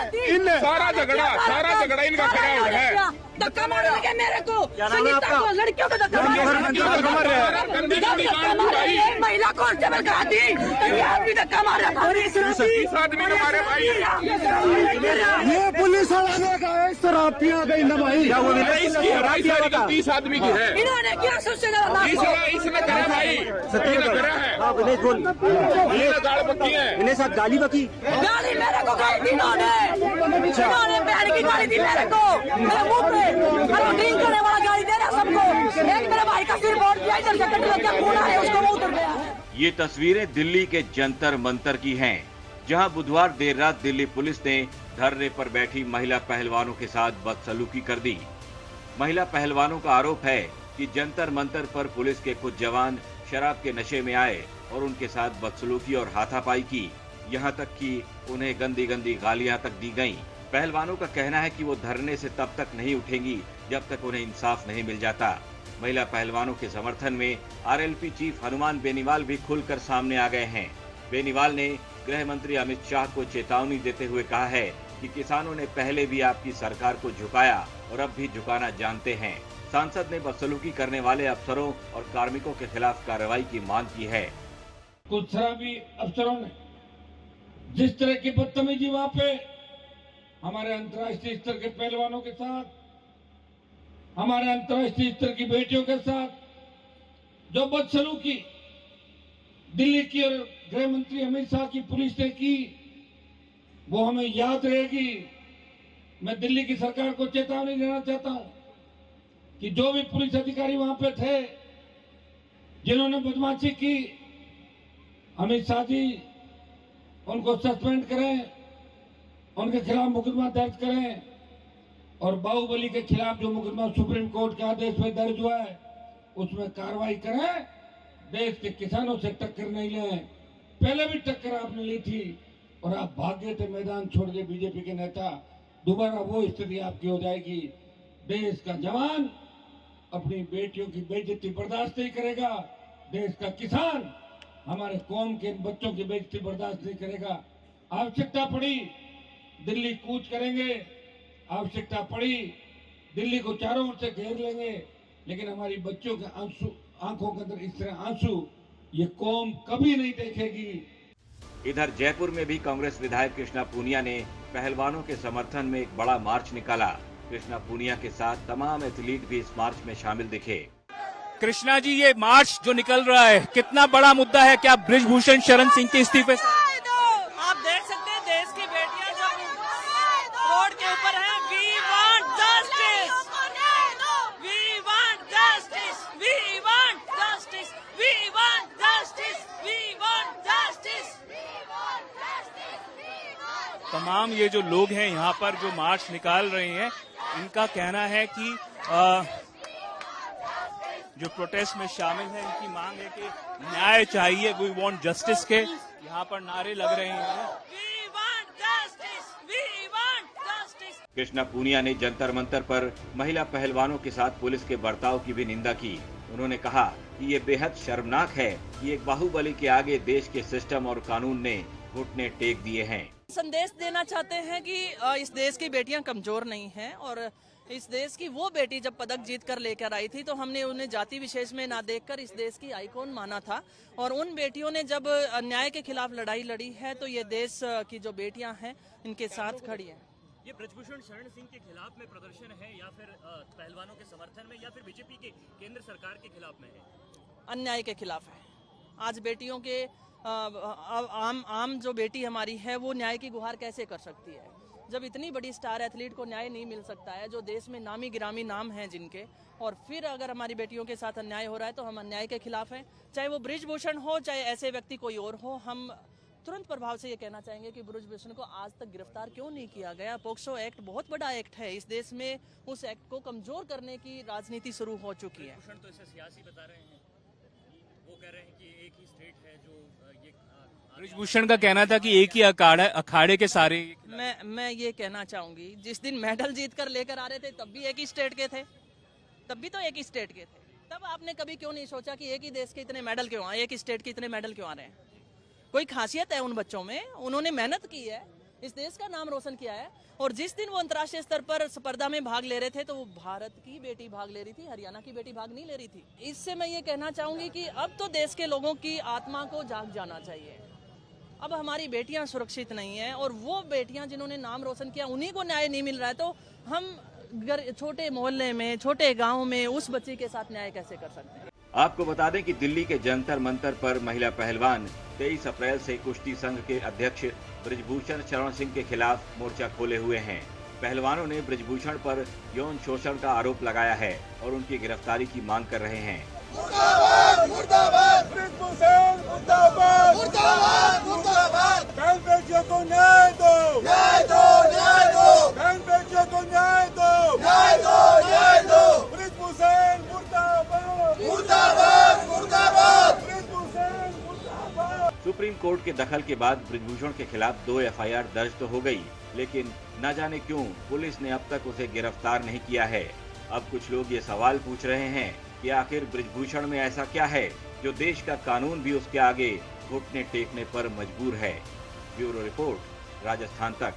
सारा झगड़ा इनका खड़ा है। धक्का मार लगे मेरे को, संगीता को, लड़कियों को धक्का महिला कांस्टेबल करा दी, भी धक्का मारा था। इस आदमी ने मारे भाई, ये पुलिस वाला का है, शराब पिया गई ना भाई। 30 आदमी की है। इन्होंने क्या सबसे ज्यादा इसने करा भाई, करा है, गाड़ बकी है, इन्हें साथ गाली बकी, गाली मेरे को गाली दी इन्होंने बहन की गाली दी मेरे को, मेरे मुंह पे ड्रिंक करने वाला गाली दे रहा सबको। एक मेरे भाई का सिर फोड़ दिया, इधर से कट लग गया, खून आया उसको, वो उतर गया। ये तस्वीरें दिल्ली के जंतर मंतर की हैं, जहां बुधवार देर रात दिल्ली पुलिस ने धरने पर बैठी महिला पहलवानों के साथ बदसलूकी कर दी। महिला पहलवानों का आरोप है कि जंतर मंतर पर पुलिस के कुछ जवान शराब के नशे में आए और उनके साथ बदसलूकी और हाथापाई की, यहाँ तक कि उन्हें गंदी गंदी गालियां तक दी गईं। पहलवानों का कहना है कि वो धरने से तब तक नहीं उठेंगी जब तक उन्हें इंसाफ नहीं मिल जाता। महिला पहलवानों के समर्थन में आरएलपी चीफ हनुमान बेनीवाल भी खुलकर सामने आ गए हैं। बेनीवाल ने गृह मंत्री अमित शाह को चेतावनी देते हुए कहा है कि किसानों ने पहले भी आपकी सरकार को झुकाया और अब भी झुकाना जानते हैं। सांसद ने बदसलूकी करने वाले अफसरों और कार्मिकों के खिलाफ कार्रवाई की मांग की है। कुछ शराबी अफसरों ने जिस तरह की बदतमीजी वहाँ पे हमारे अंतर्राष्ट्रीय स्तर के पहलवानों के साथ, हमारे अंतर्राष्ट्रीय स्तर की बेटियों के साथ जो बदसलूकी दिल्ली की और गृह मंत्री अमित शाह की पुलिस ने की, वो हमें याद रहेगी। मैं दिल्ली की सरकार को चेतावनी देना चाहता हूं कि जो भी पुलिस अधिकारी वहां पे थे जिन्होंने बदमाशी की, अमित शाह जी उनको सस्पेंड करें, उनके खिलाफ मुकदमा दर्ज करें और बाहुबली के खिलाफ जो मुकदमा सुप्रीम कोर्ट के आदेश में दर्ज हुआ है उसमें कार्रवाई करें। देश के किसानों से टक्कर नहीं लें। पहले भी टक्कर आपने ली थी और आप भाग गए थे मैदान छोड़ के बीजेपी के नेता। दोबारा वो स्थिति आपकी हो जाएगी। देश का जवान अपनी बेटियों की बेइज्जती बर्दाश्त नहीं करेगा। देश का किसान हमारे कौम के बच्चों की बेइज्जती बर्दाश्त नहीं करेगा। आवश्यकता पड़ी दिल्ली कूच करेंगे, आवश्यकता पड़ी दिल्ली को चारों ओर से घेर लेंगे, लेकिन हमारी बच्चों के आंखों के अंदर इस तरह आंसू ये कौम कभी नहीं देखेगी। इधर जयपुर में भी कांग्रेस विधायक कृष्णा पूनिया ने पहलवानों के समर्थन में एक बड़ा मार्च निकाला। कृष्णा पूनिया के साथ तमाम एथलीट भी इस मार्च में शामिल दिखे। कृष्णा जी, ये मार्च जो निकल रहा है कितना बड़ा मुद्दा है? क्या बृजभूषण शरण सिंह के इस्तीफे से आप देख सकते हैं देश की बेटियां जब रोड के ऊपर हैं, we want justice, we want justice, we want justice, we want justice, we want justice. तमाम ये जो लोग हैं यहाँ पर जो मार्च निकाल रहे हैं, इनका कहना है कि जो प्रोटेस्ट में शामिल है इनकी मांग है कि न्याय चाहिए, वी वांट जस्टिस के यहाँ पर नारे लग रहे हैं। कृष्णा पूनिया ने जंतर मंतर पर महिला पहलवानों के साथ पुलिस के बर्ताव की भी निंदा की। उन्होंने कहा कि ये बेहद शर्मनाक है कि एक बाहुबली के आगे देश के सिस्टम और कानून ने घुटने टेक दिए हैं। संदेश देना चाहते हैं कि इस देश की बेटियां कमजोर नहीं हैं और इस देश की वो बेटी जब पदक जीत कर लेकर आई थी तो हमने उन्हें जाति विशेष में ना देखकर इस देश की आइकॉन माना था और उन बेटियों ने जब अन्याय के खिलाफ लड़ाई लड़ी है तो ये देश की जो बेटियां हैं इनके साथ खड़ी हैं। ये बृजभूषण शरण सिंह के खिलाफ में प्रदर्शन है या फिर पहलवानों के समर्थन में या फिर बीजेपी के केंद्र सरकार के खिलाफ में है? अन्याय के खिलाफ है। आज बेटियों के आम जो बेटी हमारी है वो न्याय की गुहार कैसे कर सकती है जब इतनी बड़ी स्टार एथलीट को न्याय नहीं मिल सकता है, जो देश में नामी गिरामी नाम हैं जिनके, और फिर अगर हमारी बेटियों के साथ अन्याय हो रहा है तो हम अन्याय के खिलाफ हैं। चाहे वो बृजभूषण हो, चाहे ऐसे व्यक्ति कोई और हो, हम तुरंत प्रभाव से ये कहना चाहेंगे कि बृजभूषण को आज तक गिरफ्तार क्यों नहीं किया गया। पोक्सो एक्ट बहुत बड़ा एक्ट है, इस देश में उस एक्ट को कमजोर करने की राजनीति शुरू हो चुकी है। तो इसे सियासी बता रहे हैं, वो कह रहे हैं कि एक ही स्टेट है जो ये बृजभूषण का कहना था कि एक ही अखाड़े के सारे। मैं ये कहना चाहूंगी, जिस दिन मेडल जीत कर लेकर आ रहे थे तब भी एक ही स्टेट के थे, तब भी तो एक ही स्टेट के थे। तब आपने कभी क्यों नहीं सोचा कि एक ही देश के इतने मेडल क्यों आए, एक ही स्टेट के इतने मेडल क्यों आ रहे हैं? कोई खासियत है उन बच्चों में, उन्होंने मेहनत की है, इस देश का नाम रोशन किया है। और जिस दिन वो अंतर्राष्ट्रीय स्तर पर स्पर्धा में भाग ले रहे थे तो वो भारत की बेटी भाग ले रही थी, हरियाणा की बेटी भाग नहीं ले रही थी। इससे मैं ये कहना चाहूंगी कि अब तो देश के लोगों की आत्मा को जाग जाना चाहिए। अब हमारी बेटियां सुरक्षित नहीं है और वो बेटियां जिन्होंने नाम रोशन किया उन्हीं को न्याय नहीं मिल रहा है, तो हम छोटे मोहल्ले में, छोटे गाँव में उस बच्ची के साथ न्याय कैसे कर सकते हैं। आपको बता दें कि दिल्ली के जंतर मंतर पर महिला पहलवान 23 अप्रैल से कुश्ती संघ के अध्यक्ष ब्रिजभूषण शरण सिंह के खिलाफ मोर्चा खोले हुए हैं। पहलवानों ने ब्रिजभूषण पर यौन शोषण का आरोप लगाया है और उनकी गिरफ्तारी की मांग कर रहे हैं। मुर्दाबाद मुर्दाबाद ब्रिजभूषण मुर्दाबाद मुर्दाबाद मुर्दाबाद बहन बेटियों को न्याय दो, न्याय दो, न्याय दो, बहन बेटियों को न्याय दो, न्याय दो, न्याय दो, ब्रिजभूषण मुर्दाबाद मुर्दाबाद मुर्दाबाद ब्रिजभूषण मुर्दाबाद। सुप्रीम कोर्ट के दखल के बाद ब्रिजभूषण के खिलाफ 2 FIR दर्ज तो हो गई, लेकिन न जाने क्यों पुलिस ने अब तक उसे गिरफ्तार नहीं किया है। अब कुछ लोग ये सवाल पूछ रहे हैं कि आखिर ब्रिजभूषण में ऐसा क्या है जो देश का कानून भी उसके आगे घुटने टेकने पर मजबूर है। ब्यूरो रिपोर्ट, राजस्थान तक।